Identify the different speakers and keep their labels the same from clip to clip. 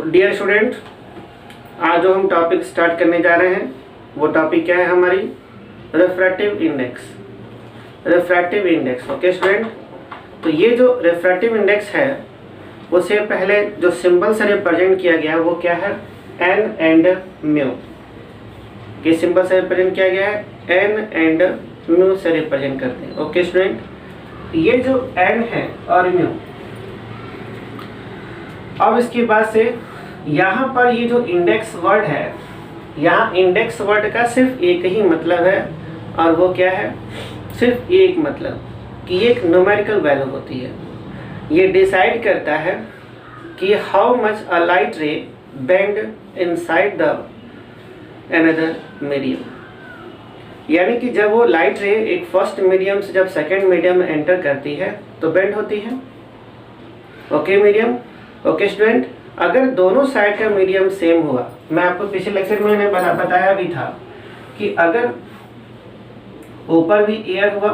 Speaker 1: Dear student, आज जो हम टॉपिक स्टार्ट करने जा रहे हैं वो टॉपिक क्या है हमारी refractive index. Refractive index, okay student. तो ये जो रिफ्रैक्टिव इंडेक्स है उसे पहले जो सिंबल से रिप्रेजेंट किया गया है वो क्या है, एन एंड म्यू। किस सिंबल से रिप्रेजेंट किया गया है, एन एंड म्यू से रिप्रेजेंट करते हैं, ओके स्टूडेंट। ये जो एन है और म्यू, अब इसके बाद से यहाँ पर ये जो इंडेक्स वर्ड है, यहाँ इंडेक्स वर्ड का सिर्फ एक ही मतलब है और वो क्या है, सिर्फ एक मतलब कि एक न्यूमेरिकल वैल्यू होती है। ये डिसाइड करता है कि हाउ मच अ लाइट रे bend inside the another medium. यानी कि जब वो लाइट रे एक फर्स्ट मीडियम से जब सेकेंड मीडियम में एंटर करती है तो बेंड होती है, ओके मीडियम, ओके स्टूडेंट। अगर दोनों साइड का मीडियम सेम हुआ, मैं आपको पिछले लेक्चर में मैंने बताया भी था कि अगर ऊपर भी एयर हुआ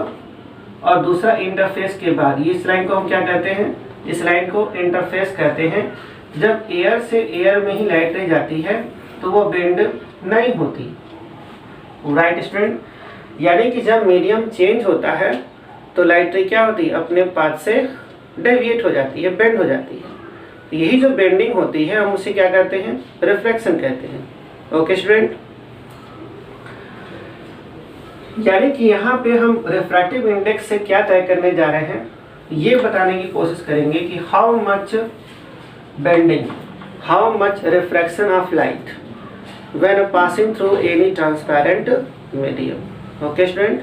Speaker 1: और दूसरा इंटरफेस के बाद, इस लाइन को हम क्या कहते हैं, इस लाइन को इंटरफेस कहते हैं। जब एयर से एयर में ही लाइट रे जाती है तो वो बेंड नहीं होती, राइट स्टूडेंट। यानी कि जब मीडियम चेंज होता है तो लाइट रे क्या होती है, अपने पाथ से डेविएट हो जाती है, बेंड हो जाती है। यही जो बेंडिंग होती है हम उसे क्या कहते हैं, रिफ्लेक्शन कहते हैं, ओके स्टूडेंट। यानी कि यहाँ पे हम रिफ्रैक्टिव इंडेक्स से क्या तय करने जा रहे हैं, ये बताने की कोशिश करेंगे कि how much bending, how much refraction of light when passing through any transparent medium, okay student.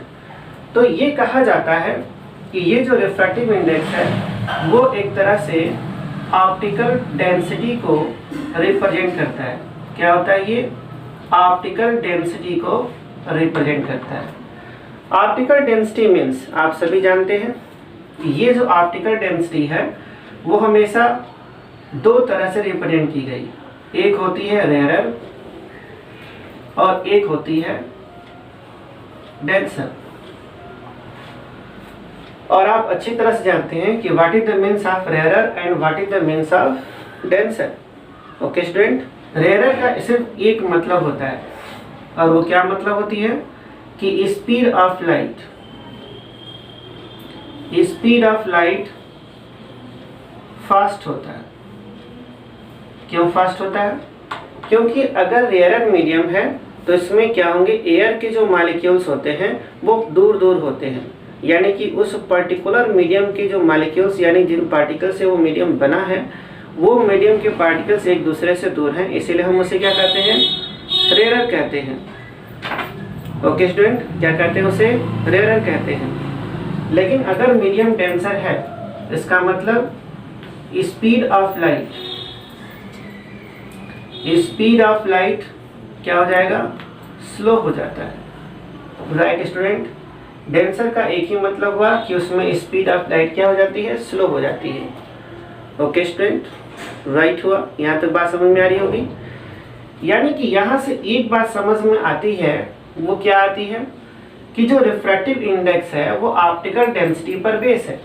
Speaker 1: तो ये कहा जाता है कि ये जो रिफ्रैक्टिव इंडेक्स है वो एक तरह से ऑप्टिकल डेंसिटी को रिप्रेजेंट करता है। क्या होता है ये, ऑप्टिकल डेंसिटी को रिप्रेजेंट करता है। ऑप्टिकल डेंसिटी मीन्स आप सभी जानते हैं, ये जो ऑप्टिकल डेंसिटी है वो हमेशा दो तरह से रिप्रेजेंट की गई, एक होती है रेयरर और एक होती है डेंसर। और आप अच्छी तरह से जानते हैं कि what is the means of rarer and what is the means of denser, okay student. Rarer का सिर्फ एक मतलब होता है और वो क्या मतलब होती है कि speed of light, speed of light fast होता है। क्यों फास्ट होता है, क्योंकि अगर रेयरर मीडियम है तो इसमें क्या होंगे, एयर के जो मॉलिक्यूल्स होते हैं वो दूर दूर होते हैं। यानी कि उस पर्टिकुलर मीडियम के जो मॉलिक्यूल्स, यानी जिन पार्टिकल से वो मीडियम बना है, वो मीडियम के पार्टिकल्स एक दूसरे से दूर हैं, इसीलिए हम उसे क्या कहते हैं, रेयरर कहते हैं, ओके स्टूडेंट। क्या कहते हैं उसे, रेयरर कहते हैं। लेकिन अगर मीडियम डेंसर है, इसका मतलब speed of light, speed of light क्या हो जाएगा, स्लो हो जाता है, राइट स्टूडेंट। डेंसर का एक ही मतलब हुआ कि उसमें स्पीड ऑफ लाइट क्या हो जाती है, स्लो हो जाती है, ओके स्टूडेंट, राइट हुआ। यहाँ तक बात समझ में आ रही होगी। यानी कि यहाँ से एक बात समझ में आती है, वो क्या आती है कि जो रिफ्रैक्टिव इंडेक्स है वो ऑप्टिकल डेंसिटी पर बेस है,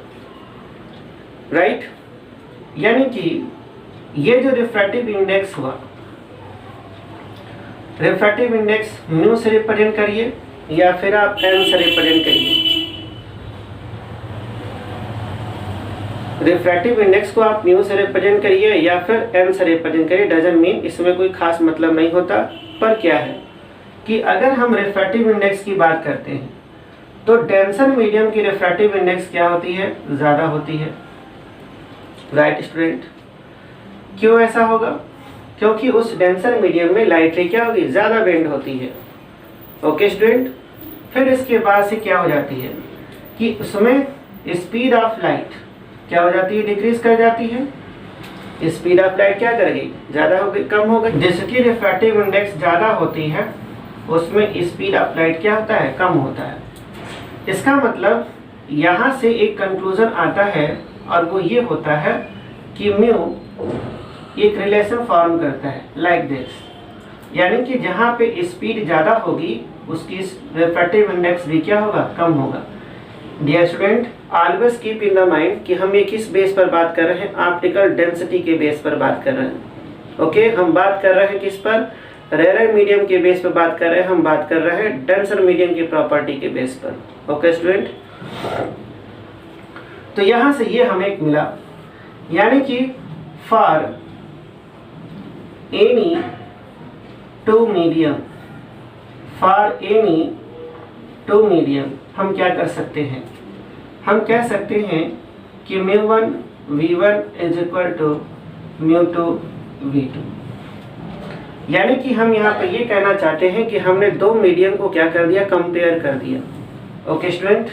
Speaker 1: राइट। यानी कि ये जो रिफ्रैक्टिव इंडेक्स हुआ, रिफ्रैक्टिव इंडेक्स म्यू से रिप्रेजेंट करिए या फिर आप एन से रिप्रेजेंट करिए। रिफ्रैक्टिव इंडेक्स को आप म्यू से रिप्रेजेंट करिए या फिर एन से रिप्रेजेंट करिए, डजंट मीन, इसमें कोई खास मतलब नहीं होता। पर क्या है कि अगर हम रिफ्रैक्टिव इंडेक्स की बात करते हैं तो डेंसर मीडियम की रिफ्रैक्टिव इंडेक्स क्या होती है, ज़्यादा होती है, राइट स्टूडेंट। क्यों ऐसा होगा, क्योंकि उस डेंसर मीडियम में लाइट रे क्या होगी, ज़्यादा बेंड होती है, ओके स्टूडेंट। फिर इसके बाद से क्या हो जाती है कि उसमें स्पीड ऑफ लाइट क्या हो जाती है, डिक्रीज कर जाती है। स्पीड ऑफ लाइट क्या करेगी, ज़्यादा हो गई, कम हो गई। जिसकी रिफ्रैक्टिव इंडेक्स ज़्यादा होती है उसमें स्पीड ऑफ लाइट क्या होता है, कम होता है। इसका मतलब यहाँ से एक कंक्लूजन आता है और वो ये होता है कि म्यू एक रिलेशन फॉर्म करता है लाइक दिस। यानी कि जहाँ पे स्पीड ज़्यादा होगी उसकी रिफ्रैक्टिव इंडेक्स भी क्या होगा, कम होगा। Dear student, always keep in the mind कि हम ये किस बेस पर बात कर रहे हैं, ऑप्टिकल डेंसिटी के बेस पर बात कर रहे हैं, ओके, हम बात कर रहे हैं किस पर, रेयर मीडियम के बेस पर बात कर रहे हैं, हम बात कर रहे हैं डेंसर मीडियम की प्रॉपर्टी के बेस पर। ओके स्टूडेंट, तो यहां से ये हमें एक मिला, यानी कि for any two medium, for any two medium हम क्या कर सकते हैं, हम कह सकते हैं कि μ1 v1 is equal to μ2 v2। यानी कि हम यहाँ पे ये कहना चाहते हैं कि हमने दो मीडियम को क्या कर दिया, कंपेयर कर दिया। ओके स्टूडेंट,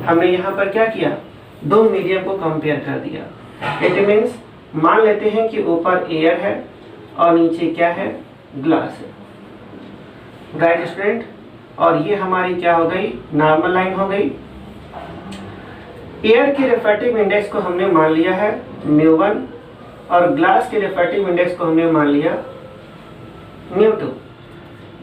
Speaker 1: हमने यहाँ पर क्या किया, दो मीडियम को कंपेयर कर दिया। इट मीन्स मान लेते हैं कि ऊपर एयर है और नीचे क्या है, ग्लास है। राइट स्टूडेंट, और ये हमारी क्या हो गई, नॉर्मल लाइन हो गई। एयर के रिफ्रैक्टिव इंडेक्स को हमने मान लिया है μ1 और ग्लास के रिफ्रैक्टिव इंडेक्स को हमने मान लिया μ2,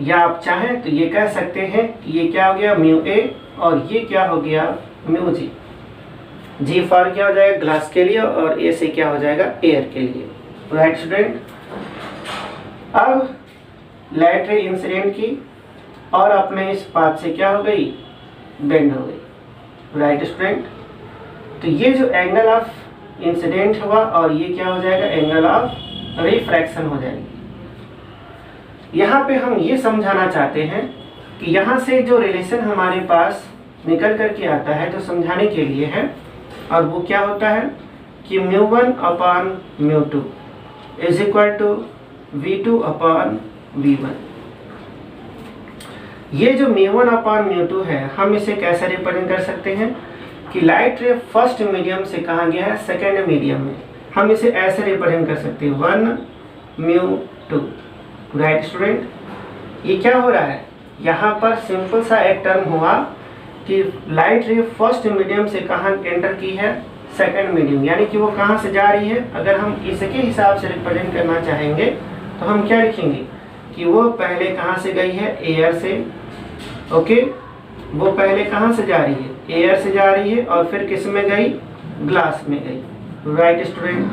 Speaker 1: या आप चाहें तो ये कह सकते हैं कि ये क्या हो गया μa और ये क्या हो गया μg। जी फॉर क्या हो जाएगा, ग्लास के लिए, और ए से क्या हो जाएगा, एयर के लिए। राइट स्टूडेंट, अब लाइट रे इंसिडेंट की और अपने इस पाथ से क्या हो गई, बेंड हो गई। राइट स्टूडेंट, तो ये जो एंगल ऑफ इंसिडेंट हुआ और ये क्या हो जाएगा, एंगल ऑफ रिफ्रैक्शन हो जाएगी। यहाँ पे हम ये समझाना चाहते हैं कि यहाँ से जो रिलेशन हमारे पास निकल कर के आता है, तो समझाने के लिए है, और वो क्या होता है कि μ1 upon μ2 is equal to v2 upon v1। ये जो μ1 अपॉन μ2 है, हम इसे कैसे रिप्रेजेंट कर सकते हैं कि लाइट रे फर्स्ट मीडियम से कहाँ गया है, सेकेंड मीडियम में। हम इसे ऐसे रिप्रेजेंट कर सकते हैं 1 μ2। राइट स्टूडेंट, ये क्या हो रहा है, यहाँ पर सिंपल सा एक टर्म हुआ कि लाइट रे फर्स्ट मीडियम से कहाँ एंटर की है, सेकंड मीडियम, यानी कि वो कहाँ से जा रही है। अगर हम इसके हिसाब से रिप्रेजेंट करना चाहेंगे तो हम क्या लिखेंगे कि वो पहले कहाँ से गई है, एयर से। ओके, वो पहले कहाँ से जा रही है, एयर से जा रही है, और फिर किस में गई, ग्लास में गई। राइट स्टूडेंट,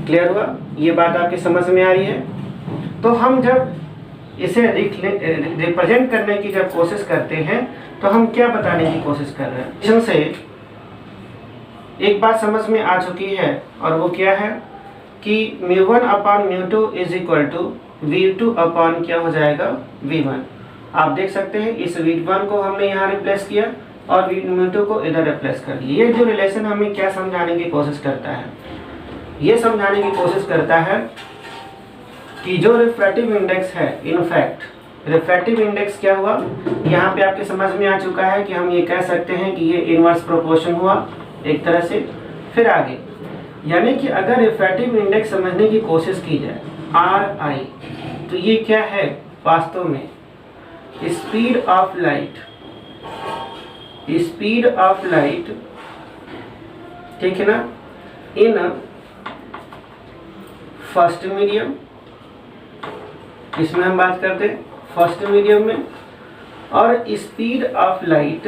Speaker 1: क्लियर हुआ, ये बात आपकी समझ में आ रही है। तो हम जब इसे रिप्रेजेंट करने की जब कोशिश करते हैं तो हम क्या बताने की कोशिश कर रहे हैं, इससे एक बात समझ में आ चुकी है, और वो क्या है कि μ1 upon μ2 is equal to v2 upon क्या हो जाएगा, v1। आप देख सकते हैं इस v1 को हमने यहाँ रिप्लेस किया और μ2 को इधर रिप्लेस कर दिया। ये जो रिलेशन हमें क्या समझाने की कोशिश करता है, ये समझाने की कोशिश करता है कि जो रिफ्रैक्टिव इंडेक्स है, इनफैक्ट रिफ्रैक्टिव इंडेक्स क्या हुआ, यहाँ पे आपके समझ में आ चुका है कि हम ये कह सकते हैं कि ये इनवर्स प्रोपोर्शन हुआ एक तरह से। फिर आगे, यानी कि अगर रिफ्रैक्टिव इंडेक्स समझने की कोशिश की जाए RI, तो ये क्या है वास्तव में, speed of light, speed of light, ठीक है ना, इन फर्स्ट मीडियम, इसमें हम बात करते हैं फर्स्ट मीडियम में, और speed of light,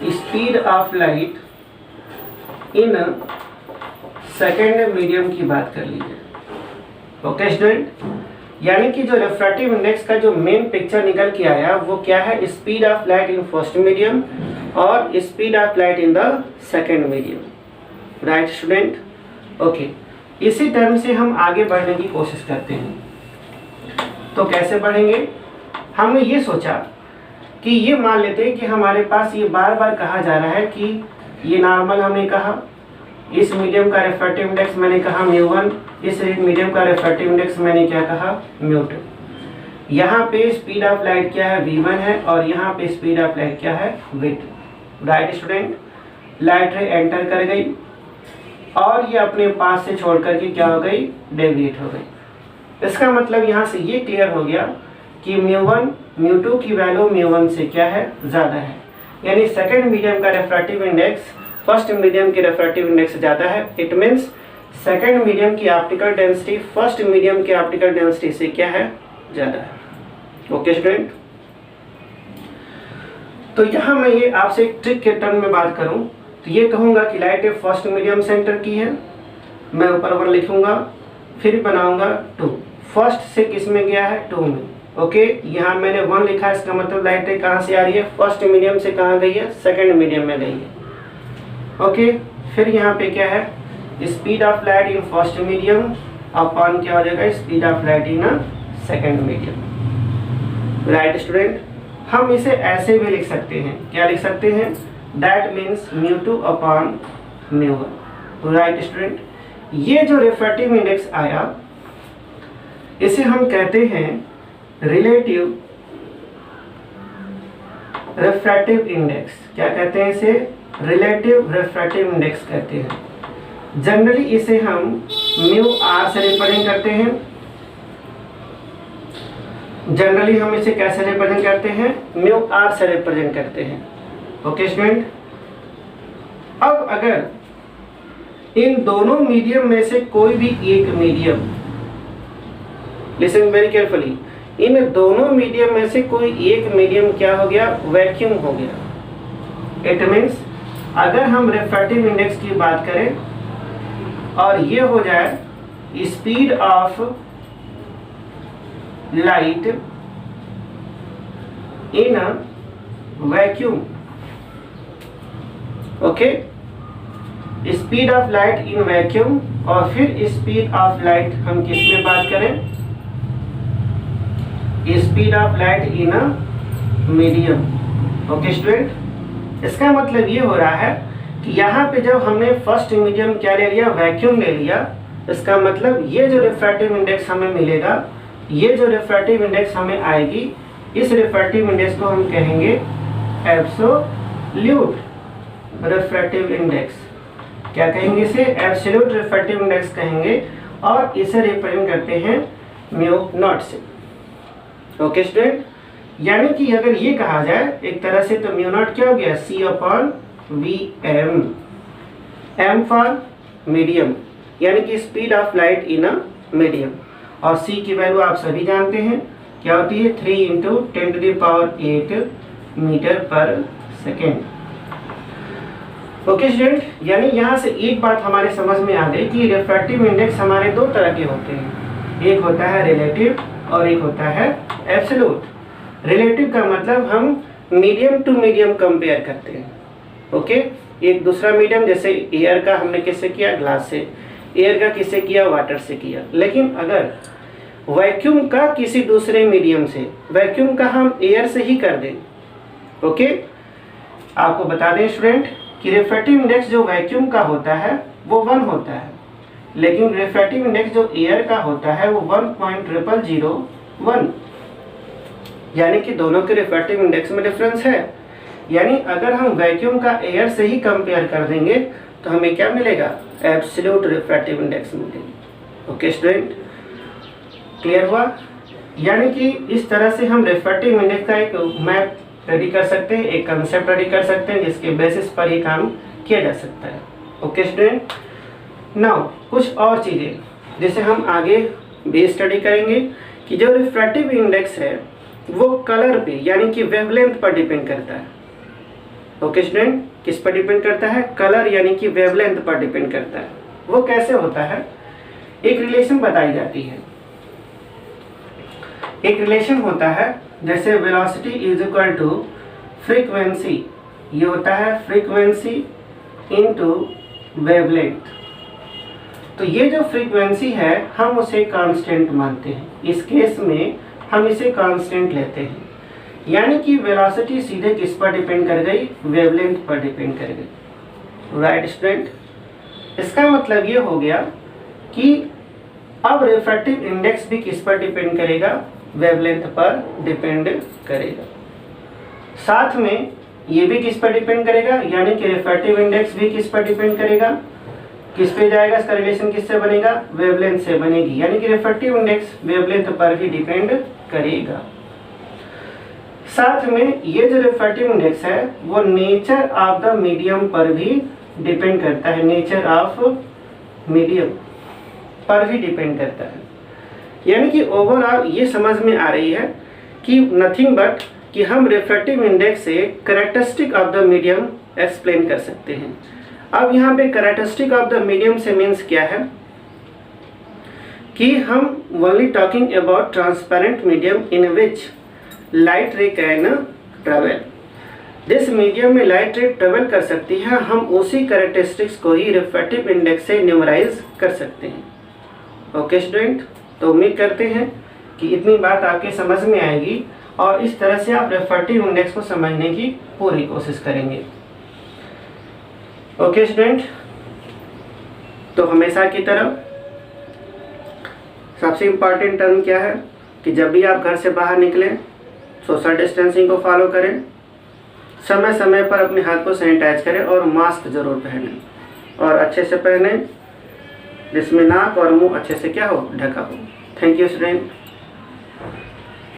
Speaker 1: speed of light in second medium की बात कर लीजिए। ओके स्टूडेंट, यानी कि जो रिफ्रैक्टिव इंडेक्स का जो मेन पिक्चर निकल के आया वो क्या है, speed of light in first medium और speed of light in the second medium. Right student, okay, इसी टर्म से हम आगे बढ़ने की कोशिश करते हैं। तो कैसे बढ़ेंगे, हमने ये सोचा कि ये मान लेते हैं कि हमारे पास ये बार बार कहा जा रहा है कि ये नॉर्मल, हमने कहा इस मीडियम का रिफ्रैक्टिव इंडेक्स मैंने कहा μ1, इस मीडियम का रिफ्रैक्टिव इंडेक्स मैंने क्या कहा, μ2। यहाँ पे स्पीड ऑफ लाइट क्या है, v1 है, और यहाँ पे स्पीड ऑफ लाइट क्या है, v2। राइट स्टूडेंट, लाइट रे एंटर कर गई और ये अपने पास से छोड़ करके क्या हो गई, डेविएट हो गई। इसका मतलब यहाँ से ये क्लियर हो गया कि μ1 μ2 की वैल्यू μ1 से क्या है, ज़्यादा है, यानी सेकेंड मीडियम का रिफ्रैक्टिव इंडेक्स फर्स्ट मीडियम के रिफ्रैक्टिव इंडेक्स से ज़्यादा है। इट मीन्स सेकेंड मीडियम की ऑप्टिकल डेंसिटी फर्स्ट मीडियम की ऑप्टिकल डेंसिटी से क्या है, ज़्यादा है। ओके स्टूडेंट, तो यहाँ मैं ये आपसे एक ट्रिक के टर्म में बात करूँ तो ये कहूँगा कि लाइट फर्स्ट मीडियम से एंटर की है मैं ऊपर 1 लिखूंगा, फिर बनाऊंगा 2। फर्स्ट से किस में गया है? 2 में। ओके, यहाँ मैंने 1 लिखा है, इसका मतलब लाइट रे कहाँ से आ रही है? फर्स्ट मीडियम से कहाँ गई है? सेकंड मीडियम में गई है। ओके, फिर यहाँ पे क्या है? Speed of light in first medium upon क्या हो जाएगा? Speed of light in second medium. Right student, हम इसे ऐसे भी लिख सकते हैं। क्या लिख सकते हैं? That means μ2 upon μ1। Right student, ये जो रिफ्रैक्टिव इंडेक्स आया इसे हम कहते हैं रिलेटिव रिफ्रैक्टिव इंडेक्स। क्या कहते हैं इसे? रिलेटिव रिफ्रैक्टिव इंडेक्स कहते हैं। जनरली इसे हम μr से रिप्रेजेंट करते हैं। जनरली हम इसे कैसे रिप्रेजेंट करते हैं? μr से रिप्रेजेंट करते हैं। ओके स्टूडेंट, अब अगर इन दोनों मीडियम में से कोई भी एक मीडियम, लिसन वेरी केयरफुली, इन दोनों मीडियम में से कोई एक मीडियम क्या हो गया? वैक्यूम हो गया। इट मीन्स अगर हम रिफ्रैक्टिव इंडेक्स की बात करें और ये हो जाए speed of light in vacuum. Okay, speed of light in vacuum, और फिर स्पीड ऑफ लाइट हम किस में बात करें? Speed of light in medium. Okay student, इसका मतलब ये हो रहा है कि यहाँ पे जब हमने फर्स्ट मीडियम क्या ले लिया? वैक्यूम ले लिया। इसका मतलब ये जो रिफ्रैक्टिव इंडेक्स हमें मिलेगा, ये जो रिफ्रैक्टिव इंडेक्स हमें आएगी, इस रिफ्रैक्टिव इंडेक्स को हम कहेंगे एब्सोल्यूट रिफ्रैक्टिव इंडेक्स। क्या कहेंगे इसे? एब्सोल्यूट रिफ्रैक्टिव इंडेक्स कहेंगे, और इसे रिप्रेजेंट करते हैं μ0 से। ओके स्टूडेंट, यानी कि अगर ये कहा जाए एक तरह से तो μ0 क्या हो गया? C/Vm। m फॉर मीडियम, यानी कि speed of light in a medium, और c की वैल्यू आप सभी जानते हैं क्या होती है? 3 × 10⁸ मीटर पर सेकेंड। ओके स्टूडेंट, यानी यहाँ से एक बात हमारे समझ में आ गई कि रिफ्रैक्टिव इंडेक्स हमारे दो तरह के होते हैं। एक होता है रिलेटिव और एक होता है एब्सोल्यूट। रिलेटिव का मतलब हम मीडियम टू मीडियम कंपेयर करते हैं। ओके, एक दूसरा मीडियम, जैसे एयर का हमने किससे किया? ग्लास से। एयर का किससे किया? वाटर से किया। लेकिन अगर वैक्यूम का किसी दूसरे मीडियम से, वैक्यूम का हम एयर से ही कर दें। ओके, आपको बता दें स्टूडेंट कि रिफ्रैक्टिव इंडेक्स जो वैक्यूम का होता है वो 1 होता है, लेकिन रिफ्रैक्टिव इंडेक्स जो एयर का होता है वो 1.001। यानी कि दोनों के रिफ्रैक्टिव इंडेक्स में डिफरेंस है। यानी अगर हम वैक्यूम का एयर से ही कंपेयर कर देंगे तो हमें क्या मिलेगा? एब्सोल्यूट रिफ्रैक्टिव इंडेक्स मिलेगी। ओके स्टूडेंट, क्लियर हुआ? यानी कि इस तरह से हम रिफ्रैक्टिव इंडेक्स का एक मैप रेडी कर सकते हैं, एक कंसेप्ट रेडी कर सकते हैं, जिसके बेसिस पर ही काम किया जा सकता है। ओके स्टूडेंट, नाउ कुछ और चीज़ें जिसे हम आगे भी स्टडी करेंगे कि जो रिफ्रैक्टिव इंडेक्स है वो कलर पे यानी कि वेवलेंथ पर डिपेंड करता है। ओके स्टूडेंट, किस पर डिपेंड करता है? कलर यानी कि वेवलेंथ पर डिपेंड करता है। वो कैसे होता है? एक रिलेशन बताई जाती है। एक रिलेशन होता है जैसे velocity is equal to frequency. ये होता है फ्रीक्वेंसी इनटू वेवलेंथ। तो ये जो फ्रीक्वेंसी है हम उसे कांस्टेंट मानते हैं। इस केस में हम इसे कांस्टेंट लेते हैं, यानी कि वेलोसिटी सीधे किस पर डिपेंड कर गई? वेवलेंथ पर डिपेंड कर गई। राइट स्टूडेंट, इसका मतलब ये हो गया कि अब रिफ्रैक्टिव इंडेक्स भी किस पर डिपेंड करेगा? वेवलेंथ पर डिपेंड करेगा। साथ में ये भी किस पर डिपेंड करेगा? यानी कि रिफ्रैक्टिव इंडेक्स भी किस पर डिपेंड करेगा? किस पे जाएगा? इसका रिलेशन किससे बनेगा? वेवलेंथ से बनेगी। यानी कि रिफ्रैक्टिव इंडेक्स वेवलेंथ पर भी डिपेंड करेगा। साथ में ये जो रिफ्रैक्टिव इंडेक्स है वो नेचर ऑफ द मीडियम पर भी डिपेंड करता है। नेचर ऑफ मीडियम पर भी डिपेंड करता है। यानी कि ओवरऑल ये समझ में आ रही है कि नथिंग बट कि हम रिफ्रैक्टिव इंडेक्स से characteristic of the medium explain कर सकते हैं। अब यहाँ पे कैरेक्टरिस्टिक ऑफ द मीडियम से मीन्स क्या है? कि हम only talking about transparent medium in which light रे कैन ट्रेवल। जिस मीडियम में लाइट रे ट्रेवल कर सकती है, हम उसी कैरेक्टरिस्टिक्स को ही रिफ्रैक्टिव इंडेक्स से न्यूमराइज कर सकते हैं। ओके स्टूडेंट, तो उम्मीद करते हैं कि इतनी बात आपके समझ में आएगी और इस तरह से आप रिफ्रैक्टिव इंडेक्स को समझने की पूरी कोशिश करेंगे। ओके स्टूडेंट, तो हमेशा की तरह सबसे इम्पॉर्टेंट टर्म क्या है कि जब भी आप घर से बाहर निकलें सोशल डिस्टेंसिंग को फॉलो करें, समय समय पर अपने हाथ को सैनिटाइज करें और मास्क ज़रूर पहनें और अच्छे से पहनें जिसमें नाक और मुंह अच्छे से क्या हो, ढका हो। Thank you student.